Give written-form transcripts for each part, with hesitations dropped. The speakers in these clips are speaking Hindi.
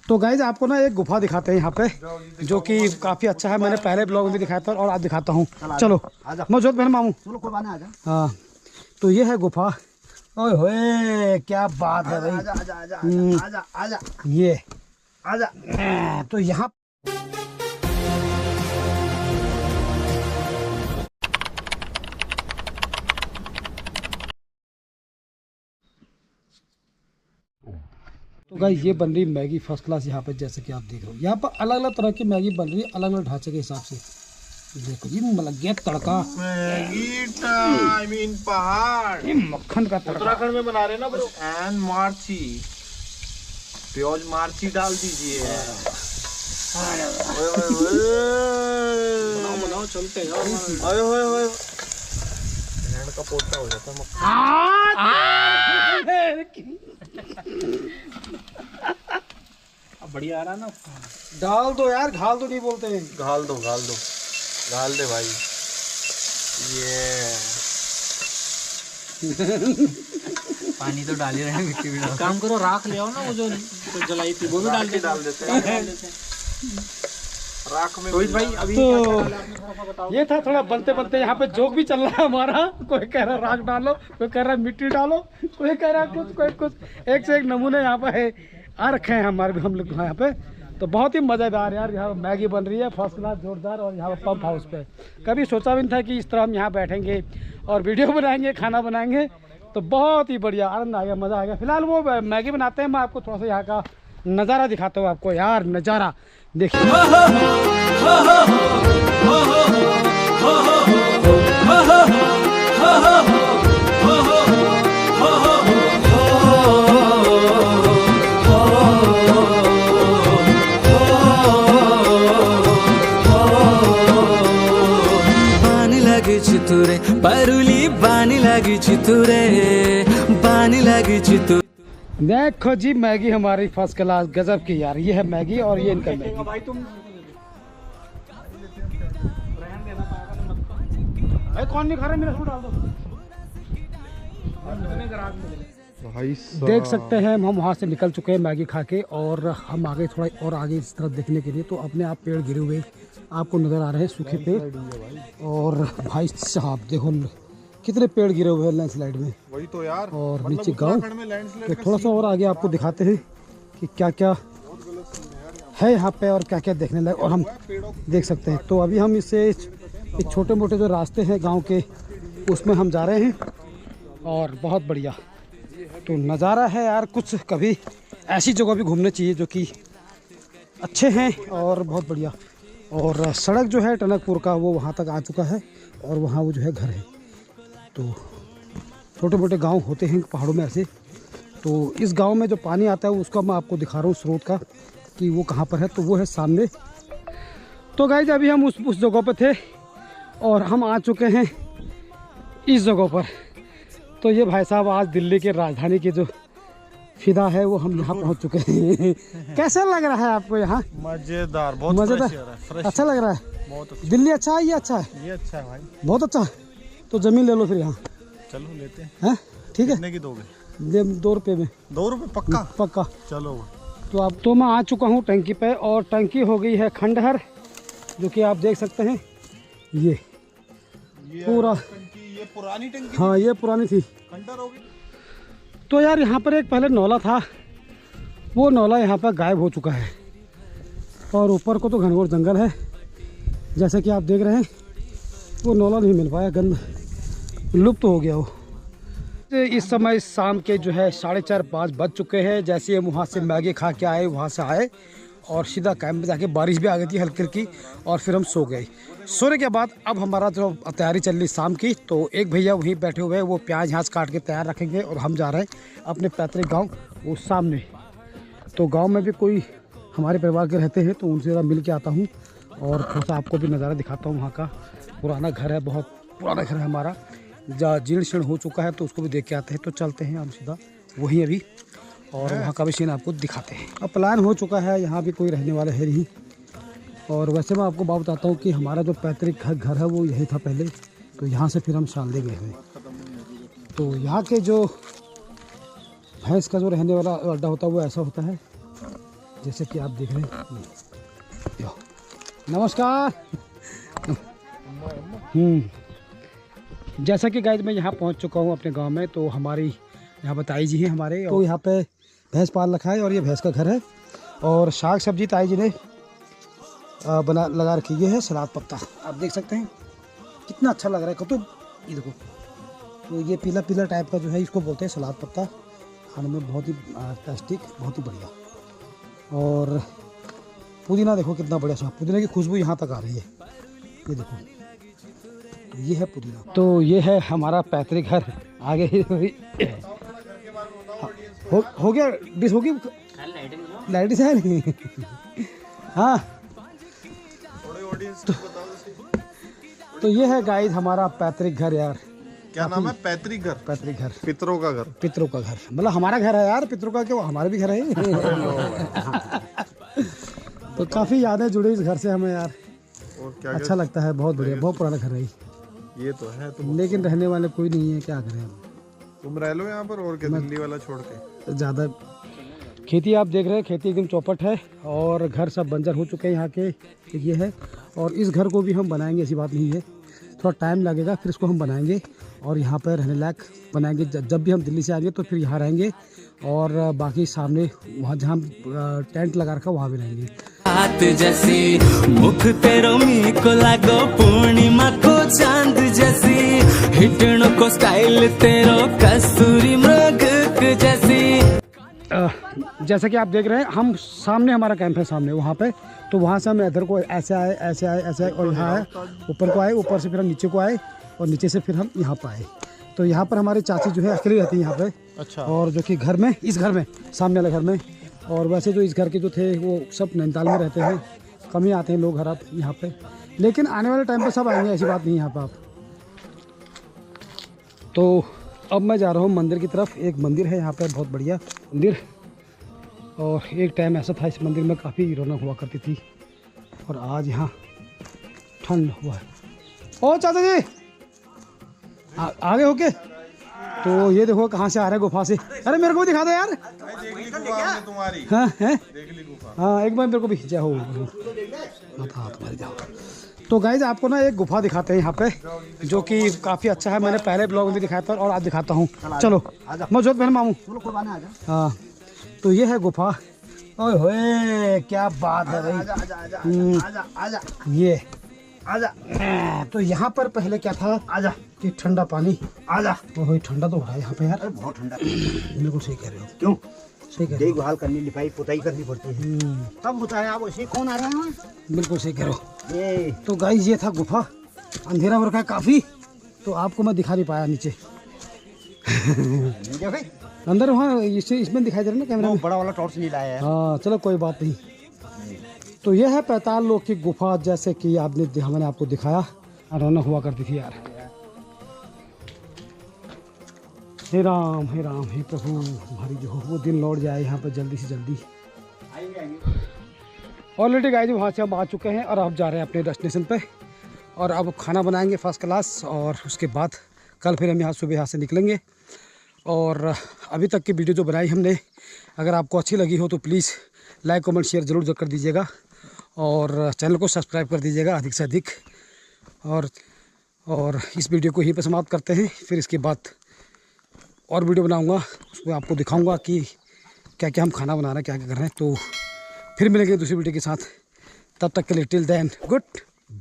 तो गाइज आपको ना एक गुफा दिखाते हैं यहाँ पे, जो कि काफ़ी अच्छा है। मैंने पहले ब्लॉग में दिखाया था और आज दिखाता हूँ। चलो मौजूद बहन मामू। हाँ तो ये है गुफा। ओए होए क्या बात है भाई। ये आजा। तो यहाँ तो गाइस ये बन रही मैगी फर्स्ट क्लास यहाँ पे, जैसे कि आप देख रहे हो। यहाँ पर अलग अलग तरह की मैगी बन रही है, अलग अलग ढांचे के हिसाब से। देखो जी लग गया तड़का मैगी टाइम इन पहाड़। ये मक्खन का तड़का उत्तराखंड में बना रहे ना ब्रो। एंड मार्ची, प्याज मार्ची डाल दीजिए। बनाओ चलते हैं। का पोटा हो जाता है। अब बढ़िया आ रहा ना। डाल दो यार, घाल दो नहीं बोलते हैं। घाल दो घाल दे भाई। ये पानी तो डाल ही रहे हैं, मिट्टी भी डाल। काम करो, राख ले आओ ना, वो जो जलाई थी वो भी डाल देते हैं। राख में रोहित भाई अभी तो ये था थोड़ा बनते बनते यहाँ पे जोक भी चल रहा है हमारा। कोई कह रहा है राख डालो, कोई कह रहा है मिट्टी डालो, कोई कह रहा है कुछ, कोई कुछ। एक से एक नमूने यहाँ पे है आ रखे हैं हमारे भी, हम लोग यहाँ पे। तो बहुत ही मज़ेदार यार, यहाँ मैगी बन रही है फर्स्ट क्लास जोरदार। और यहाँ पंप हाउस पे कभी सोचा भी नहीं था कि इस तरह हम यहाँ बैठेंगे और वीडियो बनाएंगे, खाना बनाएंगे। तो बहुत ही बढ़िया आनंद आ गया, मज़ा आ गया। फिलहाल वो मैगी बनाते हैं, मैं आपको थोड़ा सा यहाँ का नज़ारा दिखाता हूँ आपको। यार नज़ारा देखिए। चितुरे परुली बानी लगी चितुरे, बानी लगी चितुरे। देखो जी मैगी हमारी फर्स्ट क्लास गजब की यार। ये है मैगी और ये इनका मैगी। भाई तुम भाई कौन नहीं खा रहे, मेरा सूट डाल दो भाई। देख सकते हैं हम वहाँ से निकल चुके हैं मैगी खा के, और हम आगे थोड़ा और आगे इस तरफ देखने के लिए। तो अपने आप पेड़ गिरे हुए आपको नज़र आ रहे हैं, सूखे पेड़। और भाई साहब देखो कितने पेड़ गिरे हुए हैं लैंडस्लाइड में। वही तो यार। और नीचे गांव। तो थोड़ा सा और आगे आपको दिखाते हैं कि क्या क्या है यहाँ पे और क्या क्या देखने लायक, और हम देख सकते हैं। तो अभी हम इससे छोटे मोटे जो रास्ते हैं गांव के, उसमें हम जा रहे हैं। और बहुत बढ़िया तो नज़ारा है यार। कुछ कभी ऐसी जगह भी घूमने चाहिए जो कि अच्छे हैं और बहुत बढ़िया। और सड़क जो है टनकपुर का वो वहाँ तक आ चुका है, और वहाँ वो जो है घर है। तो छोटे मोटे गांव होते हैं पहाड़ों में ऐसे। तो इस गांव में जो पानी आता है उसका मैं आपको दिखा रहा हूँ स्रोत का, कि वो कहाँ पर है। तो वो है सामने। तो गाइस अभी हम उस जगह पर थे और हम आ चुके हैं इस जगह पर। तो ये भाई साहब आज दिल्ली के राजधानी की जो फिदा है वो हम यहाँ पहुँच चुके हैं। कैसा लग रहा है आपको यहाँ? मजेदार, बहुत मजेदार। अच्छा लग रहा है। बहुत अच्छा। दिल्ली अच्छा है, ये अच्छा है? ये अच्छा है भाई, बहुत अच्छा है। तो ज़मीन ले लो फिर यहाँ। चलो लेते हैं। हैं ठीक है। कितने की दोगे? 2 रुपये में। 2 रुपये पक्का? पक्का। चलो। तो अब तो मैं आ चुका हूँ टंकी पे, और टंकी हो गई है खंडहर, जो कि आप देख सकते हैं। ये पूरा ये पुरानी टंकी। हाँ ये पुरानी थी, खंडहर होगी। तो यार यहाँ पर एक पहले नौला था, वो नौला यहाँ पर गायब हो चुका है। और ऊपर को तो घनघोर जंगल है, जैसे कि आप देख रहे हैं। वो नौला नहीं मिल पाया, गंद लुप्त हो गया वो। इस समय शाम के जो है 4:30-5 बज चुके हैं। जैसे हम वहाँ से मैगी खा के आए, वहाँ से आए और सीधा कैंप में जाके बारिश भी आ गई थी हल्की हल्की, और फिर हम सो गए। सोने के बाद अब हमारा जो तैयारी चल रही शाम की। तो एक भैया वहीं बैठे हुए हैं, वो प्याज यहाँ काट के तैयार रखेंगे, और हम जा रहे हैं अपने पैतृक गाँव वो सामने। तो गाँव में भी कोई हमारे परिवार के रहते हैं, तो उनसे ज़रा मिल के आता हूँ और थोड़ा सा आपको भी नज़ारा दिखाता हूँ। वहाँ का पुराना घर है, बहुत पुराना घर है हमारा, जहाँ जीर्ण शीर्ण हो चुका है, तो उसको भी देख के आते हैं। तो चलते हैं हम सीधा वहीं अभी, और वहाँ का भी सीन आपको दिखाते हैं। अब प्लान हो चुका है, यहाँ भी कोई रहने वाला है नहीं। और वैसे मैं आपको बात बताता हूँ कि हमारा जो पैतृक घर है वो यही था पहले। तो यहाँ से फिर हम शालदे गए हैं। तो यहाँ के जो भैंस का जो रहने वाला अड्डा होता है वो ऐसा होता है। जैसे कि आप देख रहे हैं। यो, नमस्कार। जैसा कि गाइस मैं यहाँ पहुँच चुका हूँ अपने गांव में। तो हमारी यहाँ बताई जी हैं हमारे, तो यहाँ पे भैंस पाल रखा है और ये भैंस का घर है। और साग सब्जी ताई जी ने बना लगा रखी है। सलाद पत्ता आप देख सकते हैं कितना अच्छा लग रहा है कुतुब, ये देखो। तो ये पीला पीला टाइप का जो है इसको बोलते हैं सलाद पत्ता। खाने में बहुत ही टेस्टी, बहुत ही बढ़िया। और पुदीना देखो कितना बढ़िया सा, पुदीना की खुशबू यहाँ तक आ रही है, ये देखो। तो ये है पुदीना। तो ये है हमारा पैतृक घर। आगे ही हो गया डिश होगी, लाइट से है नहीं। हाँ तो ये है गाइस हमारा पैतृक घर यार। क्या नाम है? पैतृक घर। पैतृक घर, पितरों का घर। पितरों का घर मतलब हमारा घर है यार, पितरों का क्यों, हमारा भी घर है। तो काफ़ी यादें जुड़ी इस घर से हमें यार। और क्या अच्छा लगता है, बहुत बढ़िया, बहुत पुराना घर है ये तो है। तुम लेकिन रहने वाले कोई नहीं है, क्या करें हम। तुम रह लो यहाँ पर, और क्या, दिल्ली वाला छोड़ के। ज़्यादा खेती आप देख रहे हैं, खेती एकदम चौपट है और घर सब बंजर हो चुके हैं यहाँ के। ये है और इस घर को भी हम बनाएंगे, ऐसी बात नहीं है, थोड़ा टाइम लगेगा, फिर इसको हम बनाएंगे और यहाँ पर रहने लायक बनाएंगे। जब भी हम दिल्ली से आएंगे तो फिर यहाँ रहेंगे और बाकी सामने वहाँ जहाँ टेंट लगा रखा वहाँ भी रहेंगे। हाथ जैसी मुख तेरो मी को लागो पूर्णिमा को चांद जैसी, हिटणों को स्टाइल तेरो कस्तूरी मृग जैसी। जैसा कि आप देख रहे हैं, हम सामने हमारा कैंप है सामने वहाँ पे। तो वहाँ से हम इधर को ऐसे आए, ऐसे आए, ऐसे आए और यहाँ आए, ऊपर को आए, ऊपर से फिर हम नीचे को आए और नीचे से फिर हम यहाँ पर आए। तो यहाँ पर हमारी चाची जो है अकेली रहती है यहाँ पे। अच्छा। और जो कि घर में, इस घर में, सामने वाले घर में। और वैसे जो इस घर के जो थे वो सब नैनीताल में रहते हैं, कम ही आते हैं लोग घर आप यहाँ पे। लेकिन आने वाले टाइम पे सब आएंगे, ऐसी बात नहीं है यहाँ पर आप। तो अब मैं जा रहा हूँ मंदिर की तरफ। एक मंदिर है यहाँ पर, बहुत बढ़िया मंदिर। और एक टाइम ऐसा था इस मंदिर में काफ़ी रौनक हुआ करती थी और आज यहाँ ठंड हुआ है। ओ चाचा जी आगे होके। तो ये देखो कहाँ से आ रहे हैं, गुफा से। अरे मेरे को भी दिखा दो यार। तुम्हारी हाँ है, देख ली गुफा। हाँ एक बार मेरे को भी जय हो। हाँ तुम्हारी जाओ। तो गाइज आपको ना एक गुफा दिखाते हैं यहाँ पे, जो कि काफ़ी अच्छा है। मैंने पहले ब्लॉग में भी दिखाया था और आज दिखाता हूँ। चलो मौजूद बहन मामू। हाँ तो ये है गुफा। ओए होए क्या बात है भाई। ये आजा। तो यहाँ पर पहले क्या था, आजा, कि ठंडा पानी। आजा। ओह ठंडा तो हो रहा है यहाँ पे यार, बहुत ठंडा। बिल्कुल सही कह रहे हो। क्यों सही कह रहे हो, देखभाल करनी, लिपाई पुताई करनी पड़ती है, तब होता है। आप ऐसे कौन आ रहे हैं? बिल्कुल सही कह रहे हो। ये तो गाइस ये था गुफा, अंधेरा हो रखा है काफ़ी, तो आपको मैं दिखा नहीं पाया नीचे। अंदर वहाँ इसमें दिखाई दे रहा है ना कैमरा में, बड़ा वाला टॉर्च नहीं लाया है। हाँ चलो कोई बात नहीं। तो यह है 45 लोग की गुफा, जैसे कि आपने मैंने आपको दिखाया। रौनक हुआ करती थी यार। हे राम हे प्रभु, हमारी जो हो वो दिन लौट जाए यहाँ पर जल्दी से जल्दी। ऑलरेडी गाइस वहाँ से हम आ चुके हैं और अब जा रहे हैं अपने डेस्टिनेशन पे और अब खाना बनाएंगे फर्स्ट क्लास। और उसके बाद कल फिर हम यहाँ सुबह यहाँ से निकलेंगे। और अभी तक की वीडियो जो बनाई हमने, अगर आपको अच्छी लगी हो तो प्लीज़ लाइक कमेंट शेयर ज़रूर कर दीजिएगा और चैनल को सब्सक्राइब कर दीजिएगा अधिक से अधिक। और इस वीडियो को यहीं पर समाप्त करते हैं। फिर इसके बाद और वीडियो बनाऊंगा, उसमें आपको दिखाऊंगा कि क्या क्या हम खाना बना रहे हैं, क्या क्या कर रहे हैं। तो फिर मिलेंगे दूसरी वीडियो के साथ, तब तक के लिए टिल देन गुड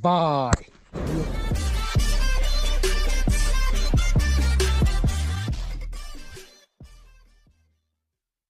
बाय।